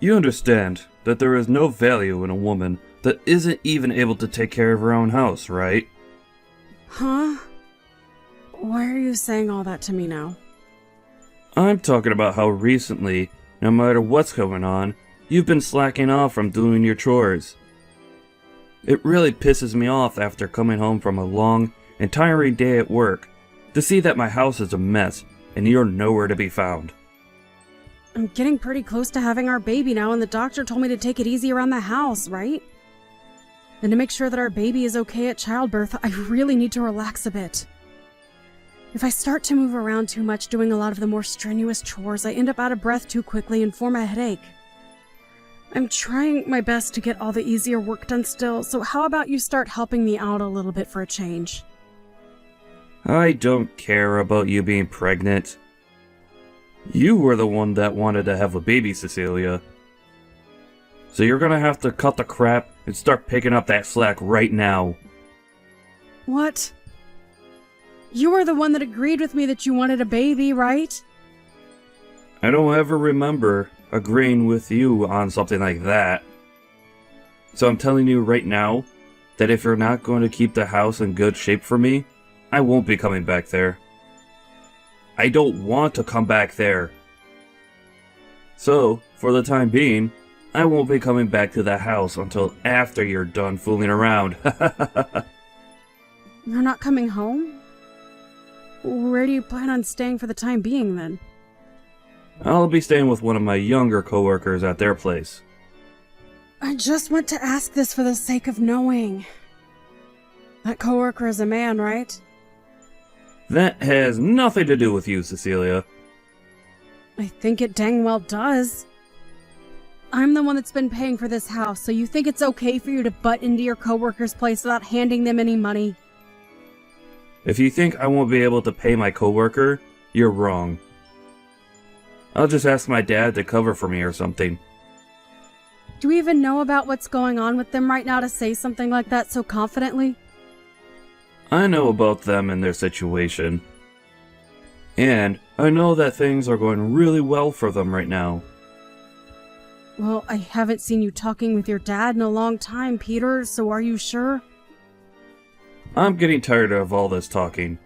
You understand that there is no value in a woman that isn't even able to take care of her own house, right? Huh? Why are you saying all that to me now? I'm talking about how recently, no matter what's going on, you've been slacking off from doing your chores. It really pisses me off after coming home from a long and tiring day at work to see that my house is a mess and you're nowhere to be found. I'm getting pretty close to having our baby now, and the doctor told me to take it easy around the house, right? And to make sure that our baby is okay at childbirth, I really need to relax a bit. If I start to move around too much doing a lot of the more strenuous chores, I end up out of breath too quickly and form a headache. I'm trying my best to get all the easier work done still, so how about you start helping me out a little bit for a change? I don't care about you being pregnant. You were the one that wanted to have a baby, Cecilia. So you're gonna have to cut the crap and start picking up that slack right now. What? You were the one that agreed with me that you wanted a baby, right? I don't ever remember agreeing with you on something like that. So I'm telling you right now that if you're not going to keep the house in good shape for me, I won't be coming back there. I don't want to come back there. So, for the time being, I won't be coming back to the house until after you're done fooling around. You're not coming home? Where do you plan on staying for the time being, then? I'll be staying with one of my younger coworkers at their place. I just want to ask this for the sake of knowing. That coworker is a man, right? That has nothing to do with you, Cecilia. I think it dang well does. I'm the one that's been paying for this house, so you think it's okay for you to butt into your coworker's place without handing them any money? If you think I won't be able to pay my coworker, you're wrong. I'll just ask my dad to cover for me or something. Do we even know about what's going on with them right now to say something like that so confidently? I know about them and their situation. And I know that things are going really well for them right now. Well, I haven't seen you talking with your dad in a long time, Peter, so are you sure? I'm getting tired of all this talking.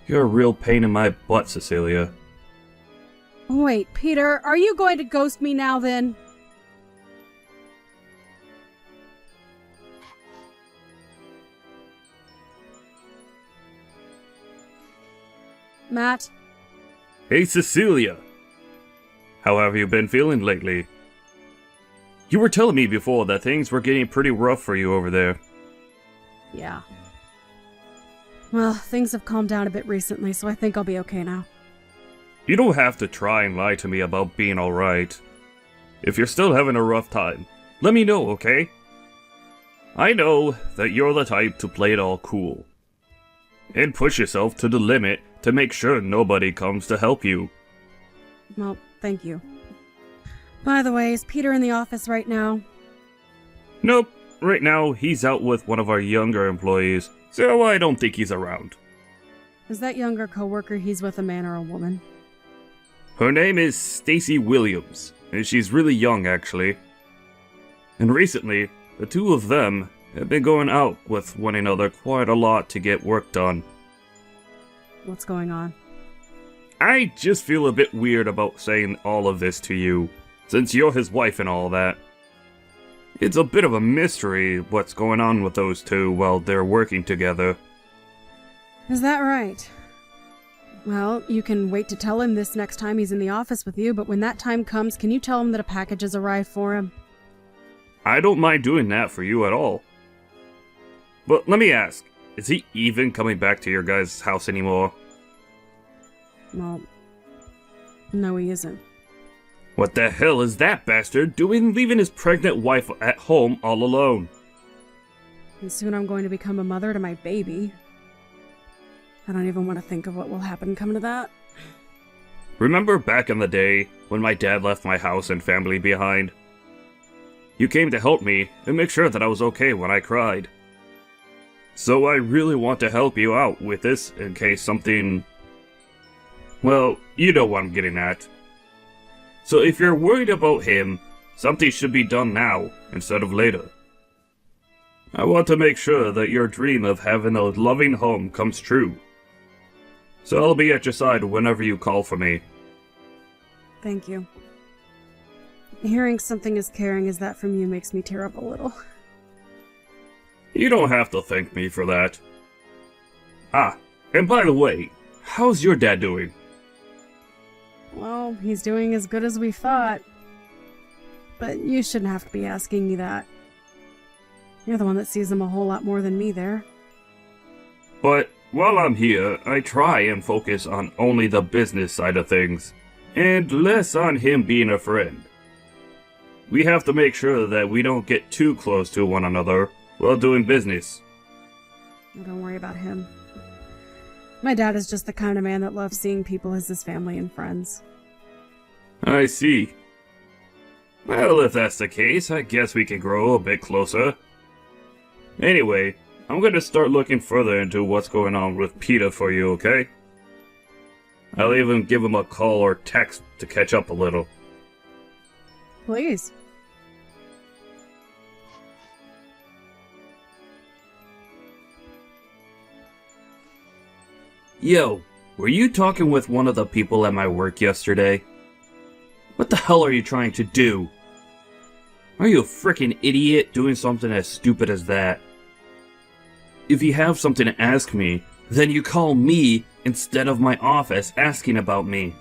You're a real pain in my butt, Cecilia. Wait, Peter, are you going to ghost me now then? Matt? Hey, Cecilia! How have you been feeling lately? You were telling me before that things were getting pretty rough for you over there. Yeah. Well, things have calmed down a bit recently, so I think I'll be okay now. You don't have to try and lie to me about being alright. If you're still having a rough time, let me know, okay? I know that you're the type to play it all cool. And push yourself to the limit to make sure nobody comes to help you. Well, thank you. By the way, is Peter in the office right now? Nope, right now he's out with one of our younger employees, so I don't think he's around. Is that younger coworker he's with a man or a woman? Her name is Stacy Williams, and she's really young actually. And recently, the two of them have been going out with one another quite a lot to get work done. What's going on? I just feel a bit weird about saying all of this to you, since you're his wife and all that. It's a bit of a mystery what's going on with those two while they're working together. Is that right? Well, you can wait to tell him this next time he's in the office with you, but when that time comes, can you tell him that a package has arrived for him? I don't mind doing that for you at all. But let me ask, is he even coming back to your guys' house anymore? Well, no he isn't. What the hell is that bastard doing leaving his pregnant wife at home all alone? And soon I'm going to become a mother to my baby. I don't even want to think of what will happen come to that. Remember back in the day when my dad left my house and family behind? You came to help me and make sure that I was okay when I cried. So I really want to help you out with this in case something... Well, you know what I'm getting at. So if you're worried about him, something should be done now instead of later. I want to make sure that your dream of having a loving home comes true. So I'll be at your side whenever you call for me. Thank you. Hearing something as caring as that from you makes me tear up a little. You don't have to thank me for that. Ah, and by the way, how's your dad doing? Well, he's doing as good as we thought. But you shouldn't have to be asking me that. You're the one that sees him a whole lot more than me there. But while I'm here, I try and focus on only the business side of things, and less on him being a friend. We have to make sure that we don't get too close to one another while doing business. Don't worry about him. My dad is just the kind of man that loves seeing people as his family and friends. I see. Well, if that's the case, I guess we can grow a bit closer. Anyway, I'm gonna start looking further into what's going on with Peter for you, okay? I'll even give him a call or text to catch up a little. Please. Yo, were you talking with one of the people at my work yesterday? What the hell are you trying to do? Are you a freaking idiot doing something as stupid as that? If you have something to ask me, then you call me instead of my office asking about me.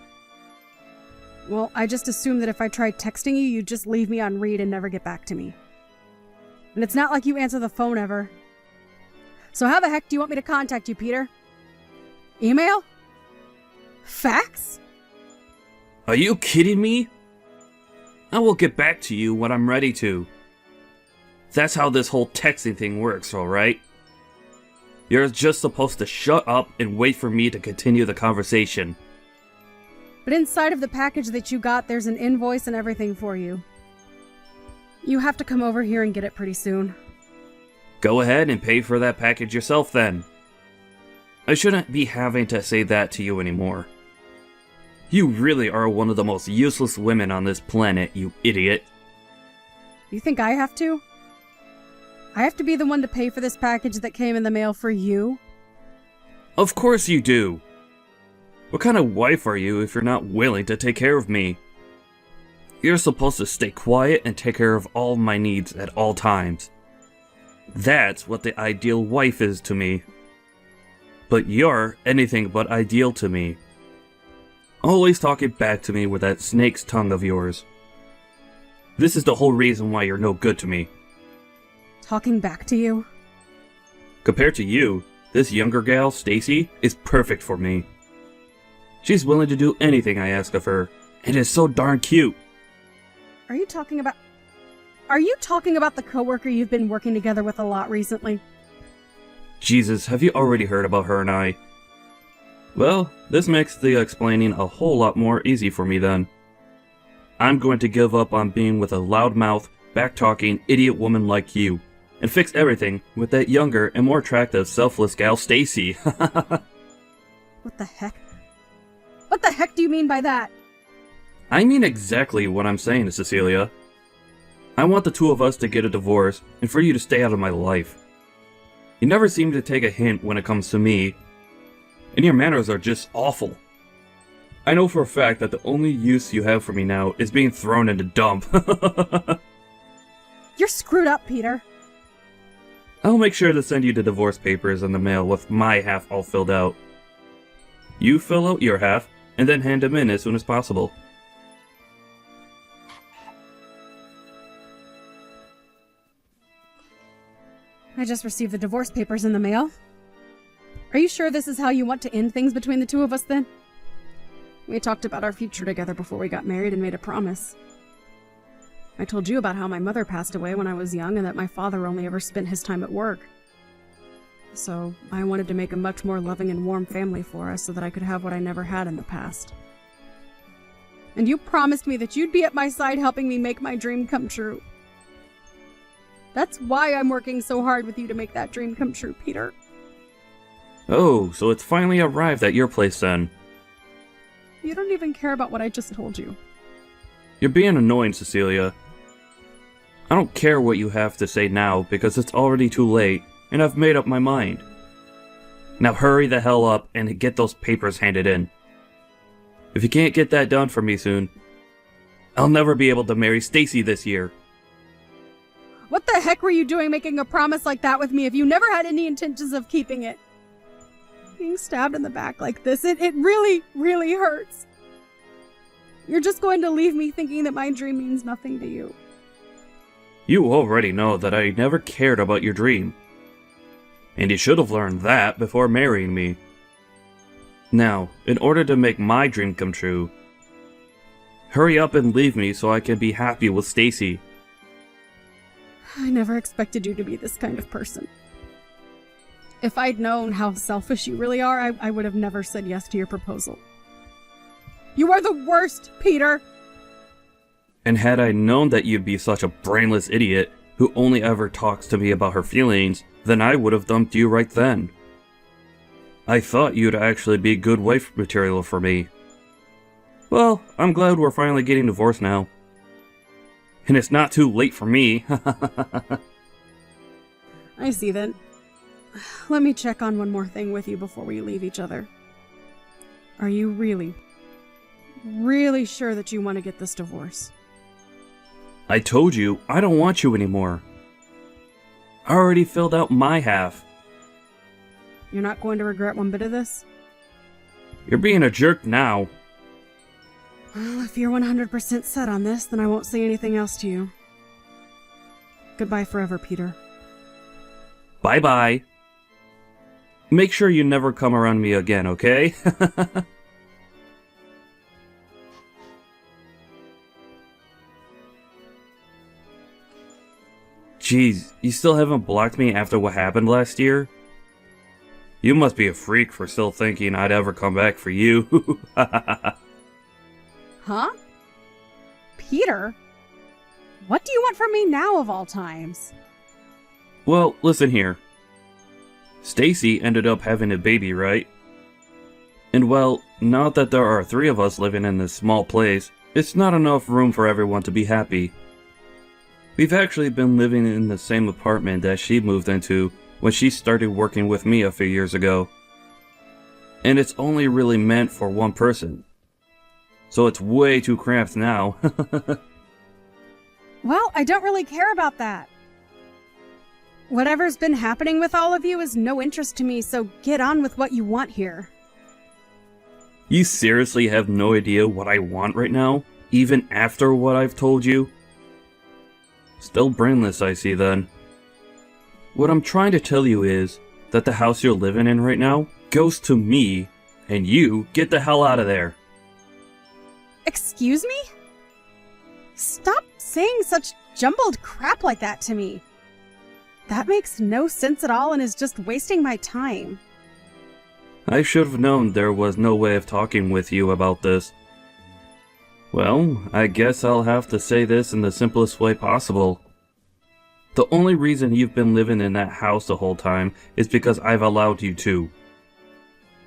Well, I just assumed that if I tried texting you, you'd just leave me on read and never get back to me. And it's not like you answer the phone ever. So how the heck do you want me to contact you, Peter? Email? Fax? Are you kidding me? I will get back to you when I'm ready to. That's how this whole texting thing works, alright? You're just supposed to shut up and wait for me to continue the conversation. But inside of the package that you got, there's an invoice and everything for you. You have to come over here and get it pretty soon. Go ahead and pay for that package yourself then. I shouldn't be having to say that to you anymore. You really are one of the most useless women on this planet, you idiot. You think I have to? I have to be the one to pay for this package that came in the mail for you? Of course you do. What kind of wife are you if you're not willing to take care of me? You're supposed to stay quiet and take care of all my needs at all times. That's what the ideal wife is to me. But you're anything but ideal to me. Always talking back to me with that snake's tongue of yours. This is the whole reason why you're no good to me. Talking back to you? Compared to you, this younger gal, Stacy, is perfect for me. She's willing to do anything I ask of her, and is so darn cute. Are you talking about the coworker you've been working together with a lot recently? Jesus, have you already heard about her and I? Well, this makes the explaining a whole lot more easy for me then. I'm going to give up on being with a loudmouth, back-talking, idiot woman like you, and fix everything with that younger and more attractive, selfless gal, Stacy. What the heck? What the heck do you mean by that? I mean exactly what I'm saying, Cecilia. I want the two of us to get a divorce, and for you to stay out of my life. You never seem to take a hint when it comes to me, and your manners are just awful. I know for a fact that the only use you have for me now is being thrown in the dump. You're screwed up, Peter. I'll make sure to send you the divorce papers in the mail with my half all filled out. You fill out your half, and then hand them in as soon as possible. I just received the divorce papers in the mail. Are you sure this is how you want to end things between the two of us then? We talked about our future together before we got married and made a promise. I told you about how my mother passed away when I was young and that my father only ever spent his time at work. So I wanted to make a much more loving and warm family for us so that I could have what I never had in the past. And you promised me that you'd be at my side helping me make my dream come true. That's why I'm working so hard with you to make that dream come true, Peter. Oh, so it's finally arrived at your place then. You don't even care about what I just told you. You're being annoying, Cecilia. I don't care what you have to say now because it's already too late and I've made up my mind. Now hurry the hell up and get those papers handed in. If you can't get that done for me soon, I'll never be able to marry Stacy this year. What the heck were you doing making a promise like that with me if you never had any intentions of keeping it? Being stabbed in the back like this, it really, really hurts. You're just going to leave me thinking that my dream means nothing to you. You already know that I never cared about your dream. And you should have learned that before marrying me. Now, in order to make my dream come true, hurry up and leave me so I can be happy with Stacy. I never expected you to be this kind of person. If I'd known how selfish you really are, I would have never said yes to your proposal. You are the worst, Peter! And had I known that you'd be such a brainless idiot who only ever talks to me about her feelings, then I would have dumped you right then. I thought you'd actually be good wife material for me. Well, I'm glad we're finally getting divorced now. And it's not too late for me. I see then. Let me check on one more thing with you before we leave each other. Are you really sure that you want to get this divorce? I told you, I don't want you anymore. I already filled out my half. You're not going to regret one bit of this? You're being a jerk now. Well, if you're 100% set on this, then I won't say anything else to you. Goodbye forever, Peter. Bye-bye. Make sure you never come around me again, okay? Jeez, you still haven't blocked me after what happened last year? You must be a freak for still thinking I'd ever come back for you. Huh? Peter? What do you want from me now of all times? Well, listen here. Stacy ended up having a baby, right? And well, now that there are 3 of us living in this small place, it's not enough room for everyone to be happy. We've actually been living in the same apartment that she moved into when she started working with me a few years ago. And it's only really meant for one person. So it's way too cramped now. Well, I don't really care about that. Whatever's been happening with all of you is no interest to me, so get on with what you want here. You seriously have no idea what I want right now? Even after what I've told you? Still brainless, I see then. What I'm trying to tell you is that the house you're living in right now goes to me, and you get the hell out of there. Excuse me? Stop saying such jumbled crap like that to me. That makes no sense at all and is just wasting my time. I should have known there was no way of talking with you about this. Well, I guess I'll have to say this in the simplest way possible. The only reason you've been living in that house the whole time is because I've allowed you to.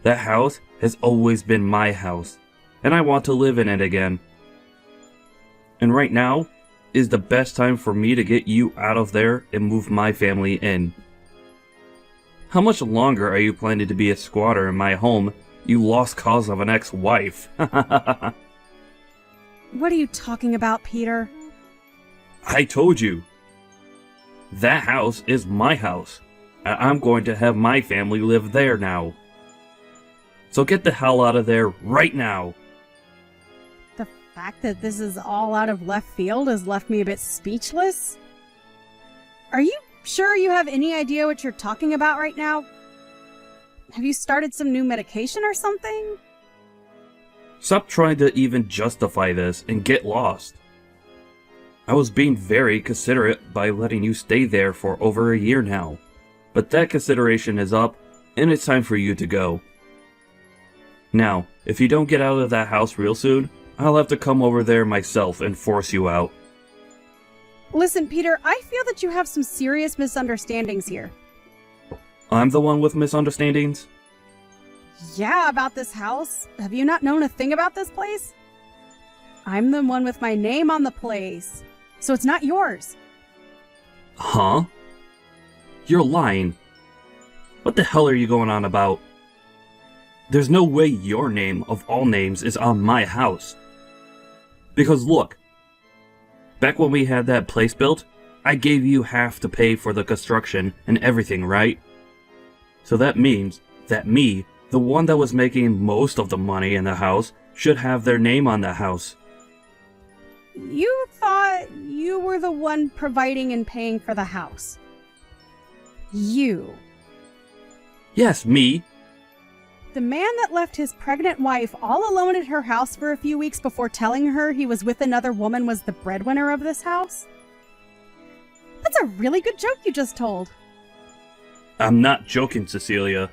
That house has always been my house, and I want to live in it again. And right now is the best time for me to get you out of there and move my family in. How much longer are you planning to be a squatter in my home, you lost cause of an ex-wife? What are you talking about, Peter? I told you. That house is my house. I'm going to have my family live there now. So get the hell out of there right now. The fact that this is all out of left field has left me a bit speechless. Are you sure you have any idea what you're talking about right now? Have you started some new medication or something? Stop trying to even justify this and get lost. I was being very considerate by letting you stay there for over a year now. But that consideration is up, and it's time for you to go. Now, if you don't get out of that house real soon, I'll have to come over there myself and force you out. Listen, Peter, I feel that you have some serious misunderstandings here. I'm the one with misunderstandings? Yeah, about this house. Have you not known a thing about this place? I'm the one with my name on the place, so it's not yours. Huh? You're lying. What the hell are you going on about? There's no way your name, of all names, is on my house. Because look, back when we had that place built, I gave you half to pay for the construction and everything, right? So that means that me, the one that was making most of the money in the house, should have their name on the house. You thought you were the one providing and paying for the house. You. Yes, me. The man that left his pregnant wife all alone at her house for a few weeks before telling her he was with another woman was the breadwinner of this house? That's a really good joke you just told. I'm not joking, Cecilia.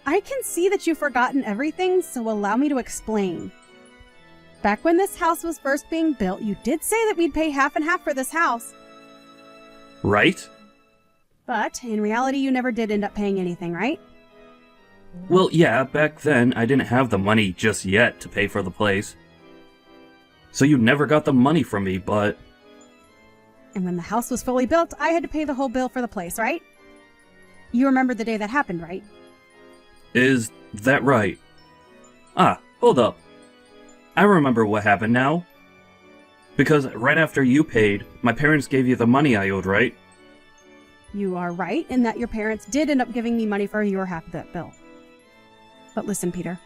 I can see that you've forgotten everything, so allow me to explain. Back when this house was first being built, you did say that we'd pay half and half for this house. Right? But in reality, you never did end up paying anything, right? Well, yeah, back then I didn't have the money just yet to pay for the place. So you never got the money from me, but... And when the house was fully built, I had to pay the whole bill for the place, right? You remember the day that happened, right? Is that right? Ah, hold up. I remember what happened now. Because right after you paid, my parents gave you the money I owed, right? You are right in that your parents did end up giving me money for your half of that bill. But listen, Peter,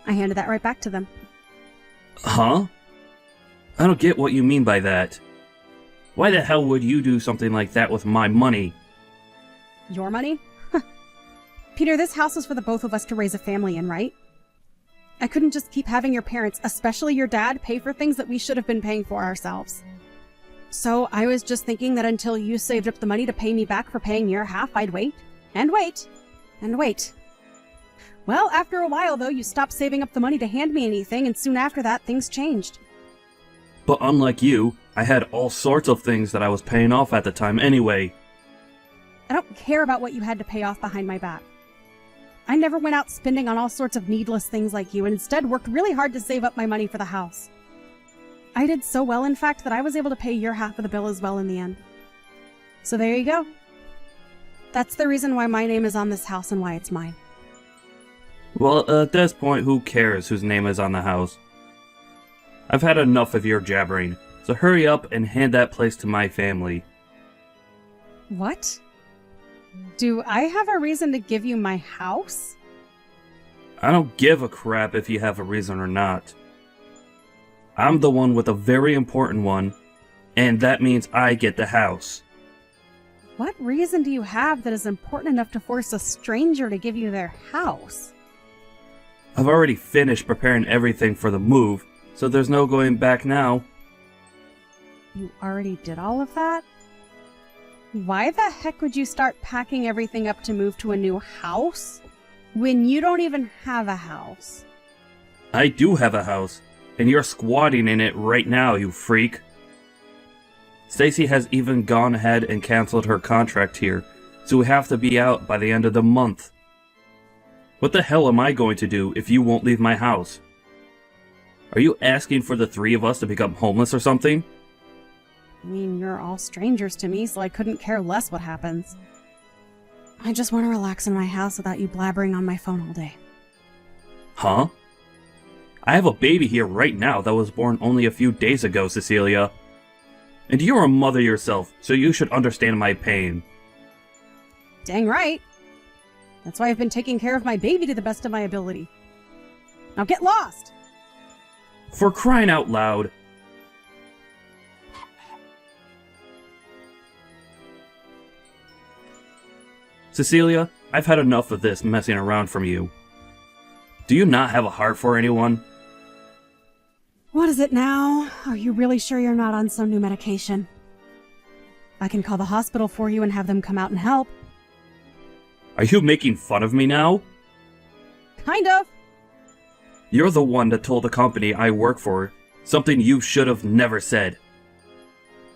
I handed that right back to them. Huh? I don't get what you mean by that. Why the hell would you do something like that with my money? Your money? Peter, this house was for the both of us to raise a family in, right? I couldn't just keep having your parents, especially your dad, pay for things that we should have been paying for ourselves. So I was just thinking that until you saved up the money to pay me back for paying your half, I'd wait, and wait, and wait. Well, after a while, though, you stopped saving up the money to hand me anything, and soon after that, things changed. But unlike you, I had all sorts of things that I was paying off at the time anyway. I don't care about what you had to pay off behind my back. I never went out spending on all sorts of needless things like you, and instead worked really hard to save up my money for the house. I did so well, in fact, that I was able to pay your half of the bill as well in the end. So there you go. That's the reason why my name is on this house and why it's mine. Well, at this point, who cares whose name is on the house? I've had enough of your jabbering, so hurry up and hand that place to my family. What? Do I have a reason to give you my house? I don't give a crap if you have a reason or not. I'm the one with a very important one, and that means I get the house. What reason do you have that is important enough to force a stranger to give you their house? I've already finished preparing everything for the move, so there's no going back now. You already did all of that? Why the heck would you start packing everything up to move to a new house when you don't even have a house? I do have a house, and you're squatting in it right now, you freak. Stacy has even gone ahead and canceled her contract here, so we have to be out by the end of the month. What the hell am I going to do if you won't leave my house? Are you asking for the three of us to become homeless or something? I mean, you're all strangers to me, so I couldn't care less what happens. I just want to relax in my house without you blabbering on my phone all day. Huh? I have a baby here right now that was born only a few days ago, Cecilia. And you're a mother yourself, so you should understand my pain. Dang right. That's why I've been taking care of my baby to the best of my ability. Now get lost! For crying out loud. Cecilia, I've had enough of this messing around from you. Do you not have a heart for anyone? What is it now? Are you really sure you're not on some new medication? I can call the hospital for you and have them come out and help. Are you making fun of me now? Kind of. You're the one that told the company I work for something you should have never said.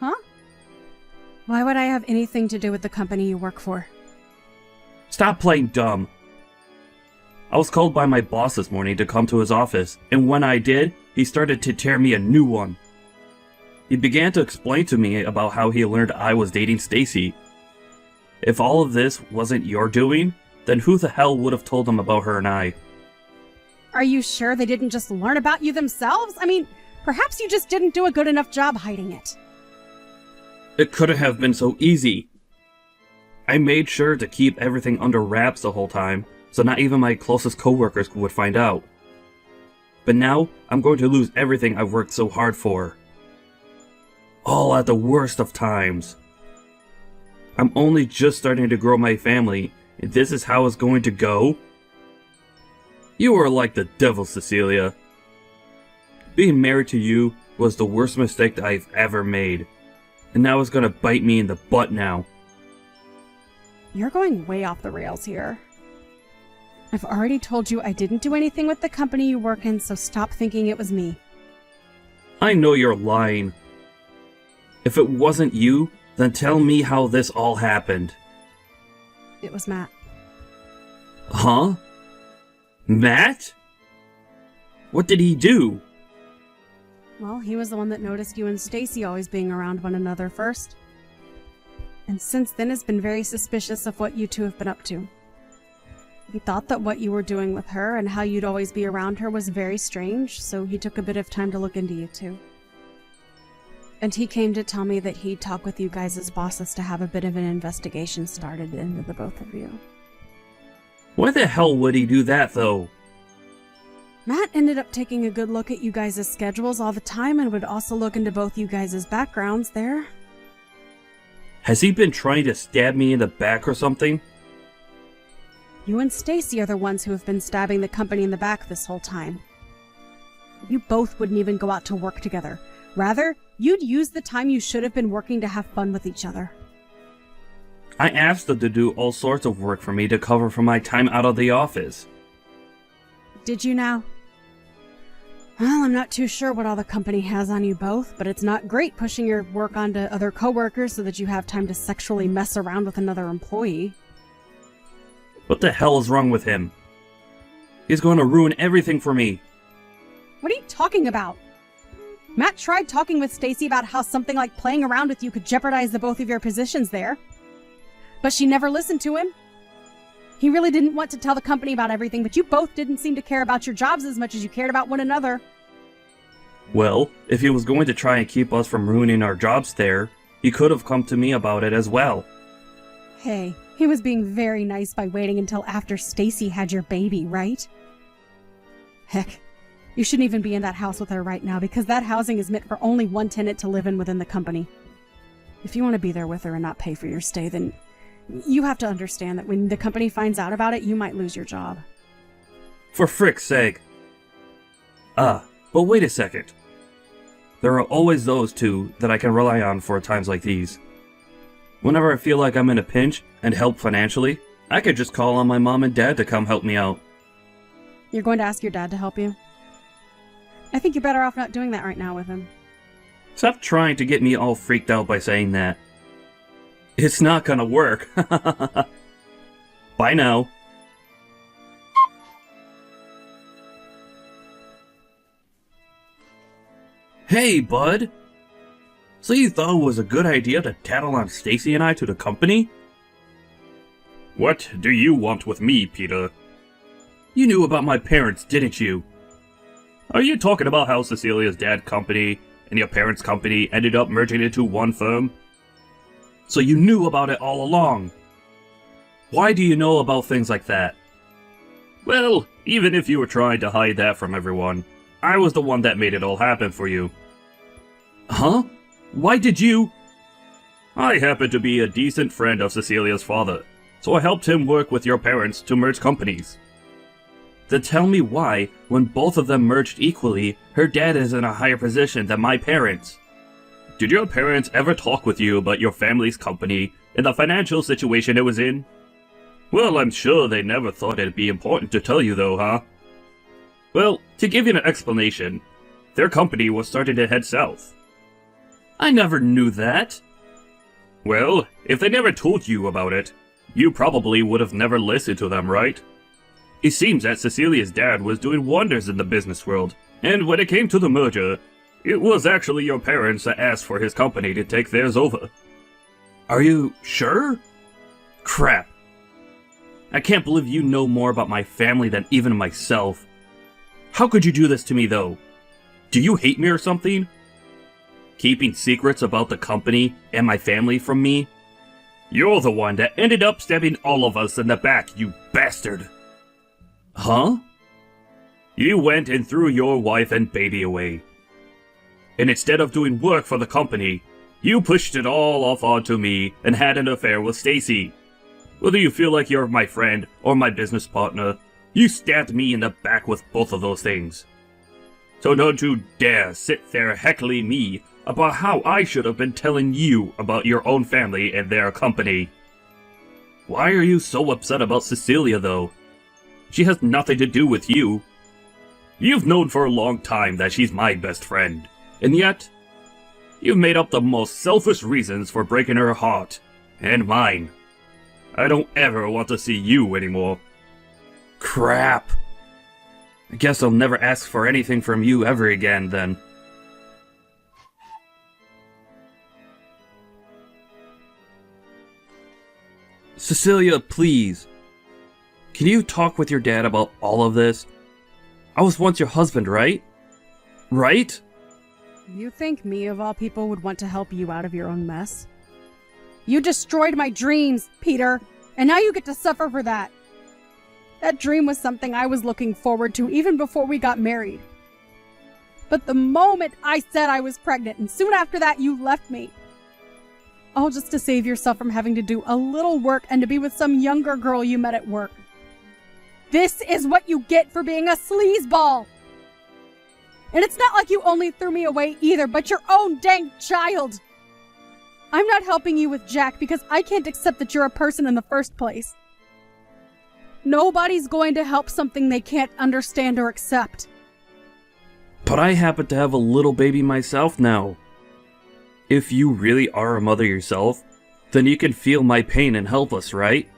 Huh? Why would I have anything to do with the company you work for? Stop playing dumb. I was called by my boss this morning to come to his office, and when I did, he started to tear me a new one. He began to explain to me about how he learned I was dating Stacy. If all of this wasn't your doing, then who the hell would have told him about her and I? Are you sure they didn't just learn about you themselves? I mean, perhaps you just didn't do a good enough job hiding it. It couldn't have been so easy. I made sure to keep everything under wraps the whole time, so not even my closest coworkers would find out. But now, I'm going to lose everything I've worked so hard for. All at the worst of times. I'm only just starting to grow my family, and this is how it's going to go? You are like the devil, Cecilia. Being married to you was the worst mistake that I've ever made. And now it's gonna bite me in the butt now. You're going way off the rails here. I've already told you I didn't do anything with the company you work in, so stop thinking it was me. I know you're lying. If it wasn't you, then tell me how this all happened. It was Matt. Huh? Matt? What did he do? Well, he was the one that noticed you and Stacy always being around one another first. And since then has been very suspicious of what you two have been up to. He thought that what you were doing with her and how you'd always be around her was very strange, so he took a bit of time to look into you two. And he came to tell me that he'd talk with you guys as bosses to have a bit of an investigation started into the both of you. Why the hell would he do that, though? Matt ended up taking a good look at you guys' schedules all the time and would also look into both you guys' backgrounds there. Has he been trying to stab me in the back or something? You and Stacy are the ones who have been stabbing the company in the back this whole time. You both wouldn't even go out to work together. Rather, you'd use the time you should have been working to have fun with each other. I asked them to do all sorts of work for me to cover for my time out of the office. Did you now? Well, I'm not too sure what all the company has on you both, but it's not great pushing your work onto other coworkers so that you have time to sexually mess around with another employee. What the hell is wrong with him? He's going to ruin everything for me. What are you talking about? Matt tried talking with Stacy about how something like playing around with you could jeopardize the both of your positions there. But she never listened to him. He really didn't want to tell the company about everything, but you both didn't seem to care about your jobs as much as you cared about one another. Well, if he was going to try and keep us from ruining our jobs there, he could have come to me about it as well. Hey, he was being very nice by waiting until after Stacy had your baby, right? Heck, you shouldn't even be in that house with her right now because that housing is meant for only one tenant to live in within the company. If you want to be there with her and not pay for your stay, then you have to understand that when the company finds out about it, you might lose your job. For frick's sake. But wait a second. There are always those two that I can rely on for times like these. Whenever I feel like I'm in a pinch and help financially, I could just call on my mom and dad to come help me out. You're going to ask your dad to help you? I think you're better off not doing that right now with him. Stop trying to get me all freaked out by saying that. It's not gonna work. Bye now. Hey, bud. So you thought it was a good idea to tattle on Stacy and I to the company? What do you want with me, Peter? You knew about my parents, didn't you? Are you talking about how Cecilia's dad's company and your parents' company ended up merging into one firm? So you knew about it all along. Why do you know about things like that? Well, even if you were trying to hide that from everyone, I was the one that made it all happen for you. Huh? Why did you? I happen to be a decent friend of Cecilia's father, so I helped him work with your parents to merge companies. Then tell me why, when both of them merged equally, her dad is in a higher position than my parents. Did your parents ever talk with you about your family's company and the financial situation it was in? Well, I'm sure they never thought it'd be important to tell you though, huh? Well, to give you an explanation, their company was starting to head south. I never knew that. Well, if they never told you about it, you probably would have never listened to them, right? It seems that Cecilia's dad was doing wonders in the business world, And when it came to the merger, it was actually your parents that asked for his company to take theirs over. Are you sure? Crap. I can't believe you know more about my family than even myself. How could you do this to me, though? Do you hate me or something? Keeping secrets about the company and my family from me? You're the one that ended up stabbing all of us in the back, you bastard! Huh? You went and threw your wife and baby away. And instead of doing work for the company, you pushed it all off onto me and had an affair with Stacy. Whether you feel like you're my friend or my business partner, you stabbed me in the back with both of those things. So don't you dare sit there heckling me about how I should have been telling you about your own family and their company. Why are you so upset about Cecilia, though? She has nothing to do with you. You've known for a long time that she's my best friend, and yet, you've made up the most selfish reasons for breaking her heart, and mine. I don't ever want to see you anymore. Crap. I guess I'll never ask for anything from you ever again, then. Cecilia, please. Can you talk with your dad about all of this? I was once your husband, right? Right? You think me, of all people, would want to help you out of your own mess? You destroyed my dreams, Peter, and now you get to suffer for that. That dream was something I was looking forward to even before we got married. But the moment I said I was pregnant, and soon after that you left me, all just to save yourself from having to do a little work and to be with some younger girl you met at work. This is what you get for being a sleazeball! And it's not like you only threw me away either, but your own dang child! I'm not helping you with Jack because I can't accept that you're a person in the first place. Nobody's going to help something they can't understand or accept. But I happen to have a little baby myself now. If you really are a mother yourself, then you can feel my pain and help us, right?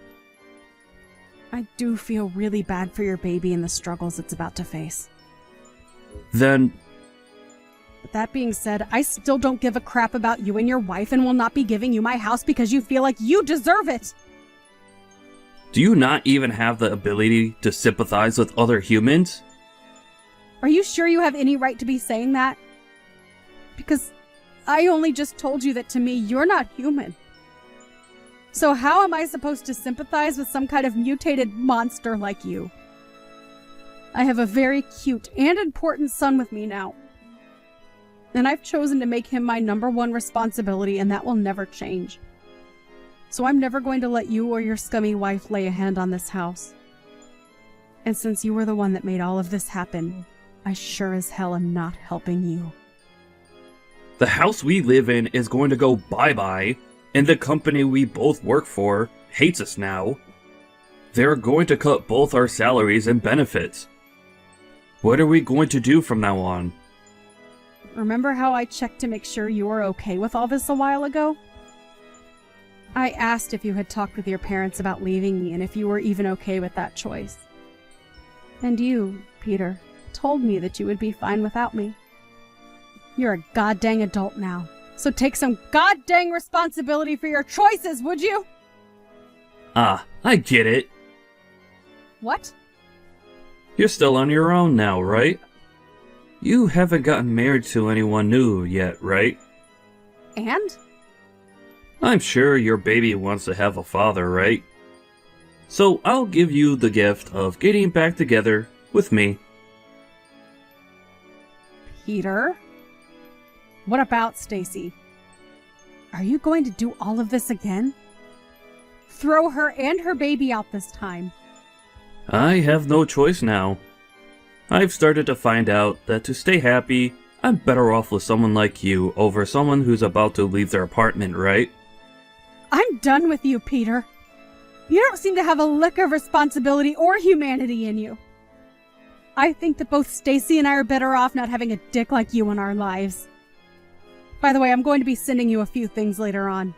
I do feel really bad for your baby and the struggles it's about to face. Then... But that being said, I still don't give a crap about you and your wife and will not be giving you my house because you feel like you deserve it! Do you not even have the ability to sympathize with other humans? Are you sure you have any right to be saying that? Because I only just told you that to me, you're not human. So how am I supposed to sympathize with some kind of mutated monster like you? I have a very cute and important son with me now. And I've chosen to make him my #1 responsibility, and that will never change. So I'm never going to let you or your scummy wife lay a hand on this house. And since you were the one that made all of this happen, I sure as hell am not helping you. The house we live in is going to go bye-bye, and the company we both work for hates us now. They're going to cut both our salaries and benefits. What are we going to do from now on? Remember how I checked to make sure you were okay with all this a while ago? I asked if you had talked with your parents about leaving me and if you were even okay with that choice. And you, Peter, told me that you would be fine without me. You're a goddamn adult now, so take some goddamn responsibility for your choices, would you? Ah, I get it. What? You're still on your own now, right? You haven't gotten married to anyone new yet, right? And? I'm sure your baby wants to have a father, right? So I'll give you the gift of getting back together with me. Peter? What about Stacy? Are you going to do all of this again? Throw her and her baby out this time. I have no choice now. I've started to find out that to stay happy, I'm better off with someone like you over someone who's about to leave their apartment, right? I'm done with you, Peter. You don't seem to have a lick of responsibility or humanity in you. I think that both Stacy and I are better off not having a dick like you in our lives. By the way, I'm going to be sending you a few things later on.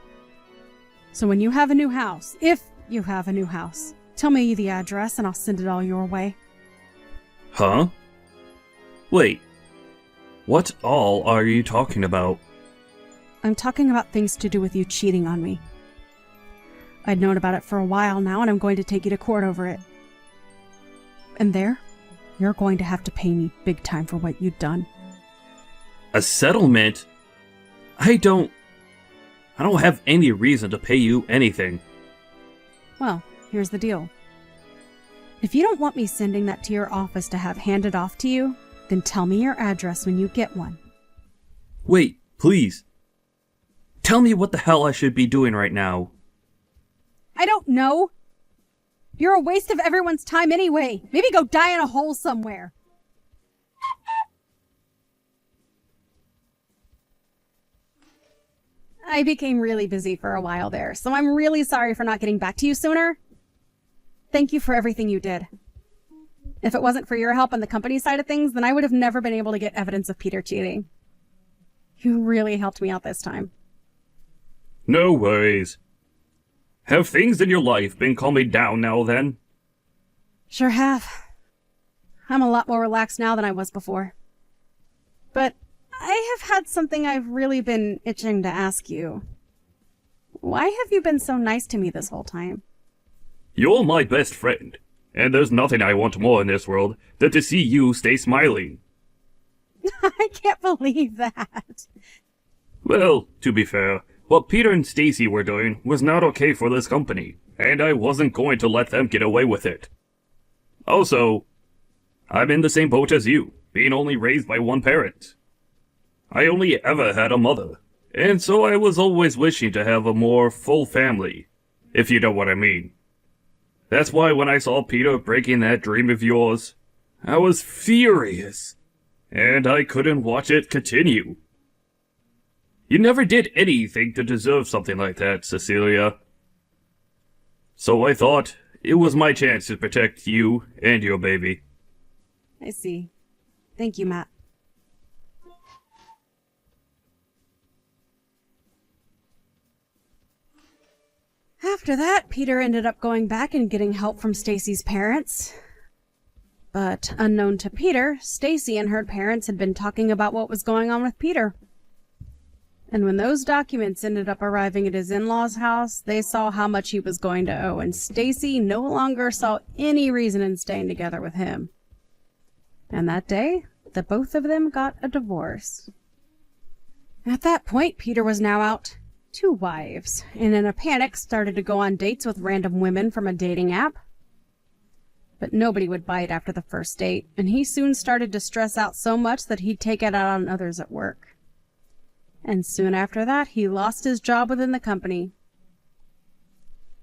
So when you have a new house, if you have a new house, tell me the address and I'll send it all your way. Huh? Wait, What all are you talking about? I'm talking about things to do with you cheating on me. I'd known about it for a while now, and I'm going to take you to court over it. And there, you're going to have to pay me big time for what you've done. A settlement? I don't have any reason to pay you anything. Well, here's the deal. If you don't want me sending that to your office to have handed off to you, then tell me your address when you get one. Wait, please. Tell me what the hell I should be doing right now. I don't know. You're a waste of everyone's time anyway. Maybe go die in a hole somewhere. I became really busy for a while there, so I'm really sorry for not getting back to you sooner. Thank you for everything you did. If it wasn't for your help on the company side of things, then I would have never been able to get evidence of Peter cheating. You really helped me out this time. No worries. Have things in your life been calming down now then? Sure have. I'm a lot more relaxed now than I was before. But I have had something I've really been itching to ask you. Why have you been so nice to me this whole time? You're my best friend, and there's nothing I want more in this world than to see you stay smiling. I can't believe that. Well, to be fair, what Peter and Stacy were doing was not okay for this company, and I wasn't going to let them get away with it. Also, I'm in the same boat as you, being only raised by one parent. I only ever had a mother, and so I was always wishing to have a more full family, if you know what I mean. That's why when I saw Peter breaking that dream of yours, I was furious, and I couldn't watch it continue. You never did anything to deserve something like that, Cecilia. So I thought it was my chance to protect you and your baby. I see. Thank you, Matt. After that, Peter ended up going back and getting help from Stacy's parents. But unknown to Peter, Stacy and her parents had been talking about what was going on with Peter. And when those documents ended up arriving at his in-laws' house, they saw how much he was going to owe, and Stacy no longer saw any reason in staying together with him. And that day, the both of them got a divorce. At that point, Peter was now out 2 wives, and in a panic started to go on dates with random women from a dating app. But nobody would bite after the first date, and he soon started to stress out so much that he'd take it out on others at work. And soon after that, he lost his job within the company.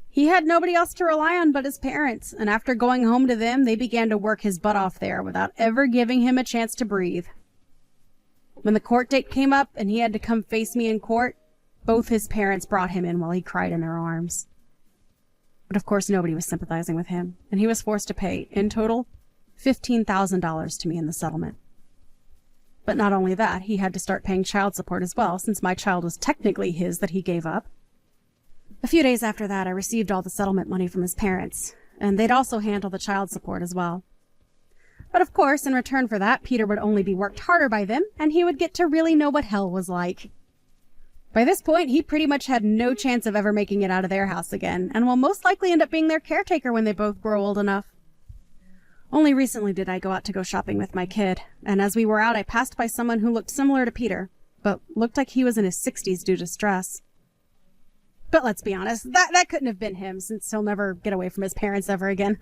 He had nobody else to rely on but his parents, and after going home to them, they began to work his butt off there without ever giving him a chance to breathe. When the court date came up and he had to come face me in court, both his parents brought him in while he cried in their arms. But of course nobody was sympathizing with him, and he was forced to pay, in total, $15,000 to me in the settlement. But not only that, he had to start paying child support as well, since my child was technically his that he gave up. A few days after that, I received all the settlement money from his parents, and they'd also handle the child support as well. But of course, in return for that, Peter would only be worked harder by them, and he would get to really know what hell was like. By this point, he pretty much had no chance of ever making it out of their house again, and will most likely end up being their caretaker when they both grow old enough. Only recently did I go out to go shopping with my kid, and as we were out, I passed by someone who looked similar to Peter, but looked like he was in his 60s due to stress. But let's be honest, that couldn't have been him, since he'll never get away from his parents ever again.